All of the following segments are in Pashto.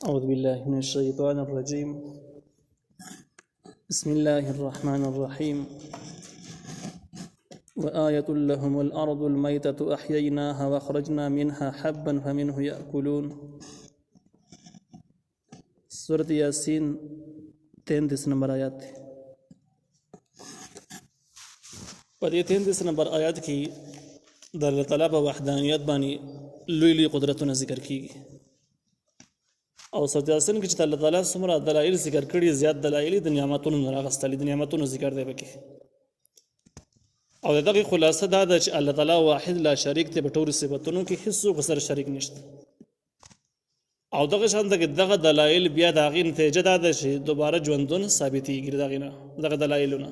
أعوذ بالله من الشيطان الرجيم. بسم الله الرحمن الرحيم. وآية لهم الأرض الميتة أحييناها وأخرجنا منها حبا فمنه يأكلون. سورة یاسین 33 نمبر آیات ہے. پر یہ 33 نمبر آیات کی د الله تعالی په وحدانیت باندې لوی لوی قدرتونه ذکر کیږي. او سورة یاسین کې چې الله تعالی څومره دلایل ذکر کړي، زیات دلایل د نعمتونو نه راغستلي، د نعمتونو ذکر دی پکې. او دغه خلاصه دا ده چې الله تعالی واحد لا شریک دی، په ټولو صفاتونو کې هیڅ څوک سره شریک نشته. او دغه شان دغه دلایل بیا د هغې نتیجه دا ده چې دوباره ژوندون ثابتېږي د هغې نه، دغه دلایلونه.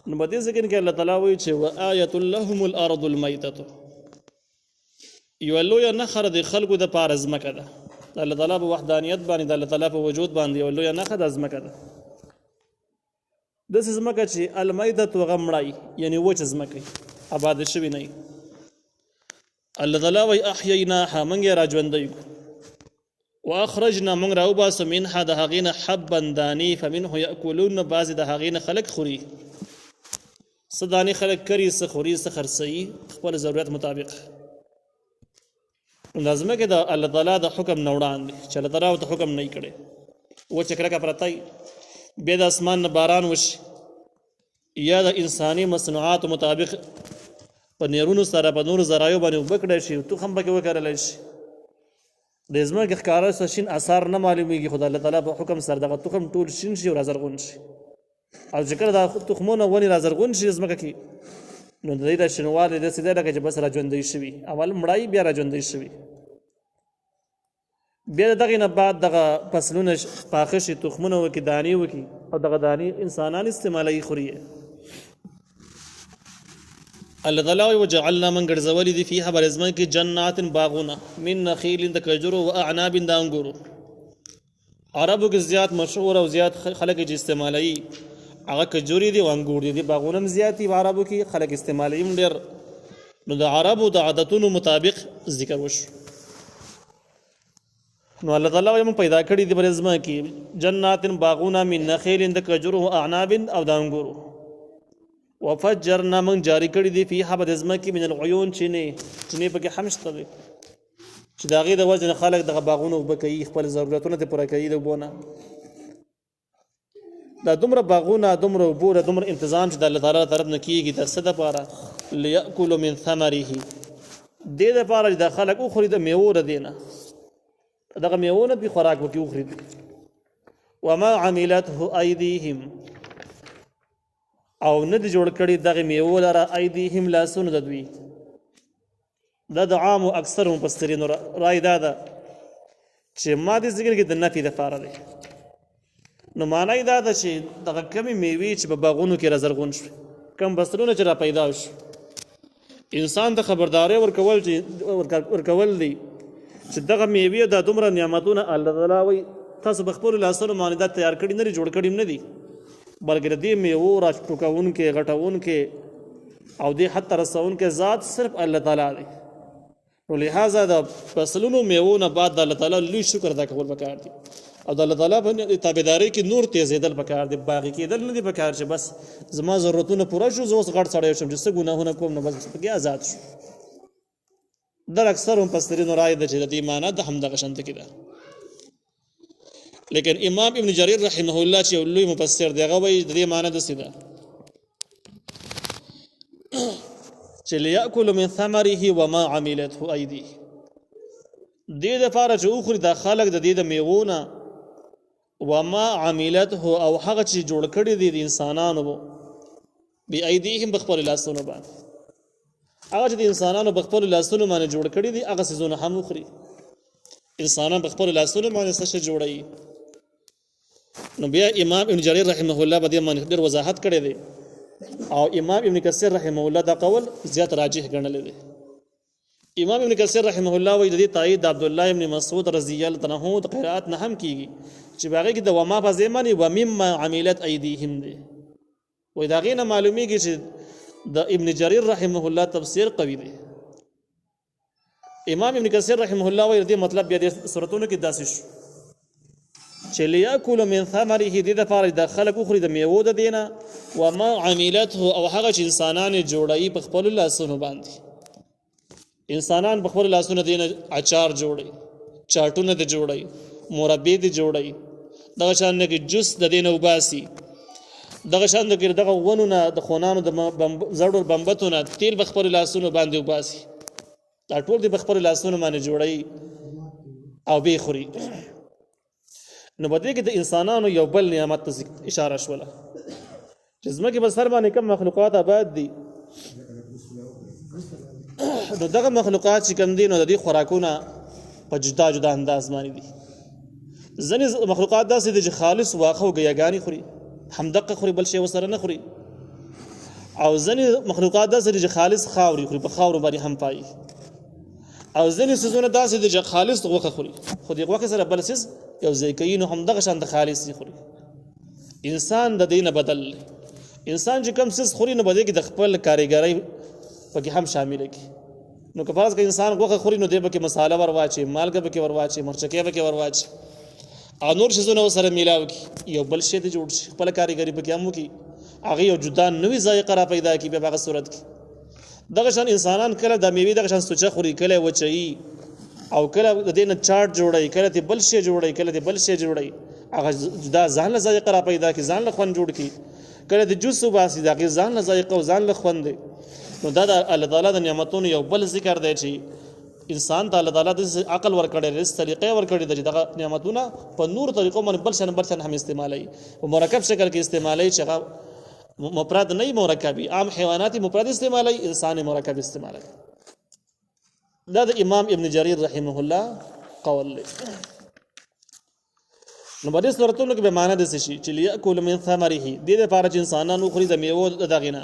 نو په دې ځکه کې الله تعالی وایي چې وآیة لهم الارض المیتة، یوه لویه نښه د خلکو دپاره ځمکه ده. د الله تعالی په وحدانیت باندې، د الله تعالی په وجود باندې یوه لویه نښه د ځمکه ده. داسې ځمکه چې المیتة هغه مړی، یعنې وچه ځمکه آباده شوې نه وي. الله تعالی وایي احییناها، موږ یې راژوندی کړو. واخرجنا، موږ راوباسو منها د هغې نه حبا دانې، فمنه یأکلون، بعضې د هغې نه خلک خوري. څه دانې خلک کري، څه خوري، څه خرڅوي خپل ضرورت مطابق. دا ځمکې د الله تعالی د حکم نه وړاندې چې الله تعالی ورته حکم نه وي کړی، وچه کلکه پرته وي، بیا د اسمان نه باران وشي یا د انساني مصنوعاتو مطابق په نیرونو سره په نورو ذرایو باندې اوبه کړی شي، تخم پکې وکرلی شي. د ځمکې ښکاره څه شین اثار نه معلومیږي، خو د الله تعالی په حکم سره دغه تخم ټول شین شي او رازرغون شي. او چې کله دا تخمونه ونې رازرغون شي ځمکه کې، نو د دې د شینوالي داسې دی لکه چې بس راژوندی شوي، اول مړی بیا راژوندی شوي. بیا د دغې نه بعد دغه فصلونه پاخه شي، تخمونه وکړي، دانې وکړي، او دغه دانې انسانان استعمالوي، خوري. الله تعالی وایي وجعلنا من ګرځولي دي فیها په ځمکه کې جنات باغونه، من نخیل د کجورو و اعناب د انګورو. عربو کې زیات مشهور او زیات خلک چې استعمالوي هغه کجوري دي او انګور دي. باغونه هم زیات دي عربو کې، خلک استعمالوي هم ډېر. نو د عربو د عادتونو مطابق ذکر وشو. نو الله تعالی وایي موږ پیدا کړي دي په ځمکه کې جنات باغونه، من نخیل د کجورو و اعناب او د انګورو. وفجرنا، من جاری کړي دي فیها په ځمکه کې من العیون، چینې پکې هم شته دي چې د هغې د وجې نه خلک دغه باغونه اوبه کوي، خپل ضرورتونه ترې پوره کوي د اوبو نه. دا دومره باغونه، دومره اوبو، دا دومره انتظام چې د الله تعالی طرف نه کېږي، د څه دپاره؟ لیأکلوا من ثمره، دې دپاره چې دا خلک وخوري د میوو د دې نه، دغه میوو نه دوی خوراک وکړي، وخوري. وما عملته ایدیهم، او نه دي جوړ کړي دغه میوو لره ایدیهم، لاسونه د دوی. دا د عامو اکثرو مفسرینو رای دا ده چې ما دې ذکر کې د نفي دپاره دی. نو معنی دا ده چې دغه کمې میوې چې په باغونو کې رازرغون شوې، کم فصلونه چې را پیدا شو، انسان ته خبرداری ورکول دی چې دغه میوې دا دومره نعمتونه الله تعالی وایي تاسو په خپلو لاسونو باندې دا تیار کړي نه دي، جوړ کړي نه دي، بلکې د دې میوو را ټوکوونکې، غټوونکې او دې حتی رسوونکې ذات صرف الله تعالی دی. نو لہذا د فصلونو میوو نه بعد د الله تعالی لوی شکر ادا کول پکار دي، او د الله تعالی په تابعدارۍ کې نور تیزېدل پکار دي، باغي کېدل نه دي پکار چې بس زما ضرورتونه پوره شو، زه اوس غټ سړی شم چې څه ګناهونه کوم نو بس پکې آزاد شو. در اکثر مفسرینو رای ده چې د دې معنی د همدغه شانته کې ده. لیکن امام ابن جریر رحمه الله چې یو لوی مفسر دی، هغه وایي د دې معنی داسې ده چې لیأکل من ثمره وما عملته ایدیه، دې دپاره چې وخوري دا خلک د دې د میوو نه، وما عملته، او هغه چې جوړ کړي دي د انسانانو بایدیهم، په خپلو لاسونو باندې، هغه چې د انسانانو په خپلو لاسونو باندې جوړ کړي دي هغه څیزونه هم وخوري. انسانان په خپلو لاسونو باندې څه شی جوړوي. نو بیا امام ابن جریر رحمه الله په دې باندې ډېر وضاحت کړی دی، او امام ابن کثیر رحمه الله دا قول زیات راجح ګڼلی دی. امام ابن کثیر رحمه الله وایي د دې تایید د عبدالله ابن مسعود رضی الله عنه د قرائت نه هم کیږي چې په هغې کې د وما په ځای باندې ومما عملت ایدیهم دی. وایي د هغې نه معلومیږي چې د ابن جریر رحمه الله تفسیر قوي دی. امام ابن کثیر رحمه الله وایي دې مطلب بیا د سورتونو کې داسې شو چې لیاکل من ثمره دې دپاره د خلک وخوري د میوو د دینه وما عملته او هغه چې انسانان یې جوړوي په خپلو لاسونو باندې انسانان په خپلو لاسونو دینه اچار جوړوي چاټونه د جوړوي مربی د جوړوي دغه شان کې جوس د دینه وباسي دغه شان کې دغه ونونه د خونانو د زړو بمبتونه تیل په خپلو لاسونو باندې وباسي دا ټول د خپلو لاسونو باندې جوړوي او به خوري نو بده کې د انسانانو یو بل نعمت ته اشاره شوله چې ځمکې په سر باندې کوم مخلوقات آباد دي نو دغه مخلوقات چې کوم دي نو د دې خوراکونه په جدا جدا انداز باندې دي ځینې مخلوقات داسې دي چې خالص واښه او ګیاګانې خوري همدقه خوري بل شی ورسره نه خوري او ځینې مخلوقات داسې دي چې خالص خاورې خوري په خاورو باندې هم پایي او ځینې څیزونه داسې دي چې خالص غوښه خوري خو د غوښې سره بل څیز یو ځای کوي نو همدغه شان د خالص خوري انسان د دینه بدل انسان چې کوم څیز خوري نو بده کې د خپل کاریګرۍ پکې هم شامل کی نو که فرض کې انسان غوښه خوري نو دی به کې مساله ورواچي مالګه به کې ورواچي مرچکې به کې ورواچي او نور شیزونه سره میلاو کی یو بل شی ته جوړ شي خپل کاریګرۍ پکې هم وکي هغه یو جدا نوې ذائقه را پیدا کی په هغه صورت کې دغه شان انسانان کله د میوې دغه شان سوچه خوري کله وچي او کله د دینه چارت جوړي کله ته بل شی جوړي کله ته بل شی جوړي هغه جدا ځان له ذائقه را پیدا کی ځان له خوند جوړ کی کله د جوس وباسي دغه ځان له ذائقه او ځان له خوند نو دا د الله تعالی د نعمتونو یو بل ذکر دی چې انسان ته الله تعالی د عقل ورکړي رس طریقې ورکړي د دغه نعمتونه په نور طریقو باندې بل شان هم استعمالي او مرکب شکل کې استعمالي چې مفرد نه مرکبي عام حیواناتي مفرد استعمالي انساني مرکب استعمالي دا د امام ابن جرير رحمه الله قول له نو باندې صورتونو کې به معنا د شي چې لیاکل من ثمره دې لپاره چې انسانانو خوري د میوه دغینه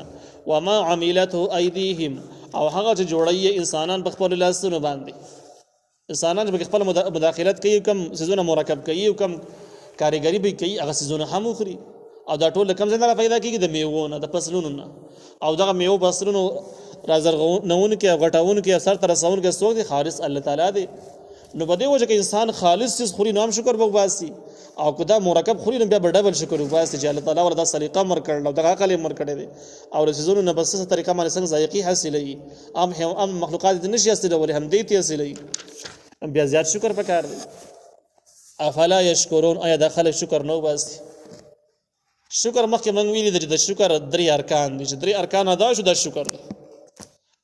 وما عملته ايديهم او هغه چې جوړي انسانان په خپل لاسونو باندې انسانان په خپل مداخلت کوي کم سيزونه مرکب کوي کم کاریګری به کوي هغه سيزونه هم خوري او دا ټول کم ځای پیدا کیږي د میوه نه د فصلونو نه او دغه میوه فصلونو رازرغونون کې غټاون کې اثر تر رسون کې سوق دي خالص الله تعالی دی نو بده وجه کې انسان خالص چیز خوري نام شکر به واسي او کدا مرکب خوري نو بیا ډبل شکر واسي چې الله تعالی ورته سلیقه مر کړل او دغه عقل مر کړی دی او رسولونو نه بس طریقه باندې څنګه ذایقي حاصلې ام مخلوقات دې نشي حاصلې ولې هم دې ته حاصلې بیا زیات شکر پکار دی افلا یشکرون آیا د خلک شکر نو واسي شکر مخکې موږ ویلي د شکر درې ارکان دي چې درې ارکان ادا شو د شکر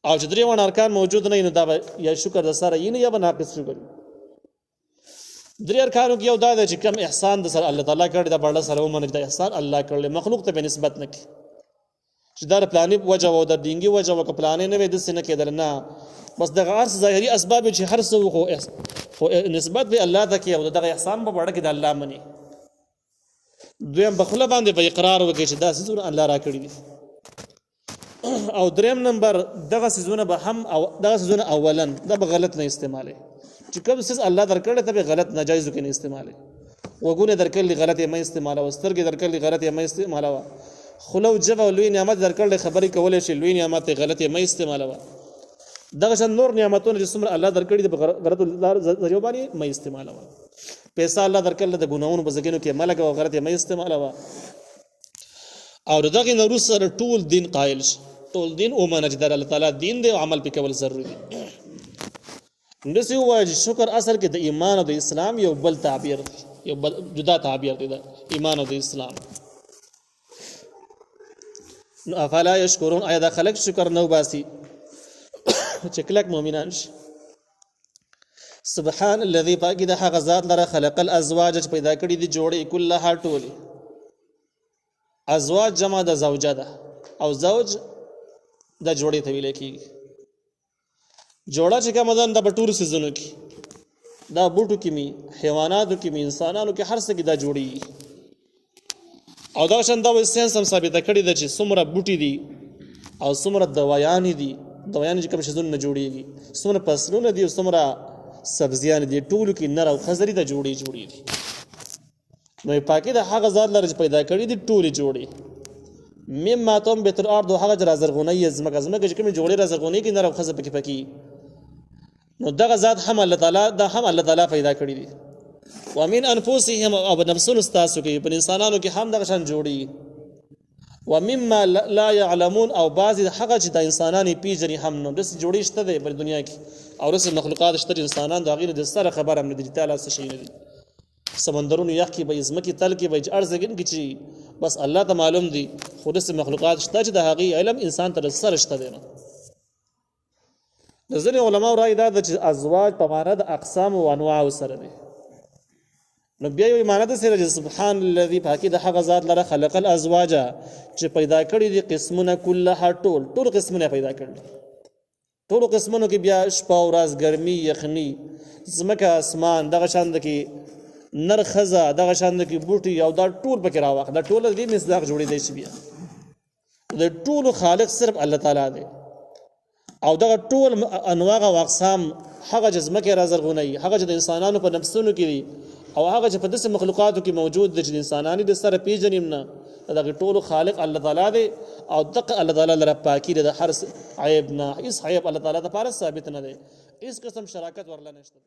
او چې درې ونه ارکان موجود نه نو دا یا شکر د سره یې نه یا ناقص شکر درې ارکانو کې یو دا چې کوم احسان د سره الله تعالی کړی دا بڑا سره ومنه د احسان الله کړل مخلوق ته به نسبت نه کی چې دا پلانې وجه او د دینګي وجه او پلانې نه وې د سینه کېدل نه بس د غار ظاهري اسباب چې هر څه خو نسبت به الله ته کې او دغه احسان په وړه کې د الله منی دویم بخله باندې په اقرار وکړي چې دا سيزونه الله را کړی دي او دریم نمبر دغه سيزونه به هم او دغه سيزونه اولن دا به غلط نه استعمالي چې کوم سيز الله درکړي ته به غلط ناجایز کې نه استعمالي وګونه درکړي غلط یې مې استعماله وسترګې درکړي غلط یې مې استعماله خلو جبه لوی نعمت درکړي خبرې کولې شي لوی نعمت غلط یې مې استعماله دغه شان نور نعمتونه چې څومره الله درکړي د غلط ذریعہ باندې مې استعماله پیسې الله درکړل د ګناونو په ځکه کې ملګری او غلط یې مې استعماله او دغه نور سره ټول دین قائل شي ټول دین او منځ در الله تعالی دین دی او عمل په کول ضروری دی نسی وای چې شکر اصل کې د ایمان او د اسلام یو بل تعبیر یو بل جدا تعبیر دی د ایمان او د اسلام نو افلا یشکرون آیا د خلق شکر نو باسي چې کلک مؤمنان شي سبحان الذي باقي د هغه ذات لره خلق الازواج چې پیدا کړی دي جوړې کله ټولي ازواج جمع د زوجه ده او زوج د جوړې ته ویل کېږي جوړه چې کوم ځان د بټور سيزونو کې دا بوټو کې می حیواناتو کې می انسانانو کې هر څه کې دا جوړي او دا شان دا ساينس هم ثابت کړی دی چې څومره بوټي دي او څومره دوايان دي دوايان چې کوم شیزونه جوړيږي څومره فصلونه دي او څومره سبزیان دي ټول کې نر او خزري د جوړي دي نو پاکي د هغه ذات لري پیدا کړی دي ټولي جوړي مما تم بتر ارض هغه رازرغونی زمکه چې کوم جوړي رازرغونی کې نر او خزر پکې نو دغه ذات هم الله تعالی دا هم الله تعالی پیدا کړی دي. ومن انفسهم او نفسون استاسو کې په انسانانو کې هم دغه شان جوړي. ومما لا يعلمون او بعض هغه چې د انسانانو پیژني هم نو داس جوړی شته دی په دنیا کې او رس مخلوقات شته انسانان دا غیر د سره خبر هم نه دي تعالی څه شي نه دي. سمندرونو یخ کې به ازمکه تل کې به ارزګن کې چې بس الله ته معلوم دي خو رس مخلوقات شته چې د هغه علم انسان ته سره شته دی. د ځینې علماء رائے دا چې ازواج په معنا د اقسام او انواع سره دي. نو بیا یو معنا د سره سبحان الذي پاکي د هغه ذات لره خلق الازواج چې پیدا کړی دي قسمونه كلها ټول قسمونه پیدا کړل. ټول قسمونو کې بیا شپه او ورځ ګرمي یخني زمکه اسمان دغه شان د کې نر خزه دغه شان د کې بوټي او دا ټول پکې راوخ دا ټول دې مصداق جوړې دي چې بیا د ټول خالق صرف الله تعالی دی. او دغه ټول انواع او اقسام هغه جسمه کې رازرغونی هغه د انسانانو په نفسونو کې دي او هغه چې په داسې مخلوقاتو کې موجود دي چې انسانانو د سره پیژنیم نه دغه ټول خالق الله تعالی دی. او دغه الله تعالی لپاره پاکي د هر عیب نه هیڅ عیب الله تعالی لپاره ثابت نه دی. هیڅ قسم شراکت ورله نشته.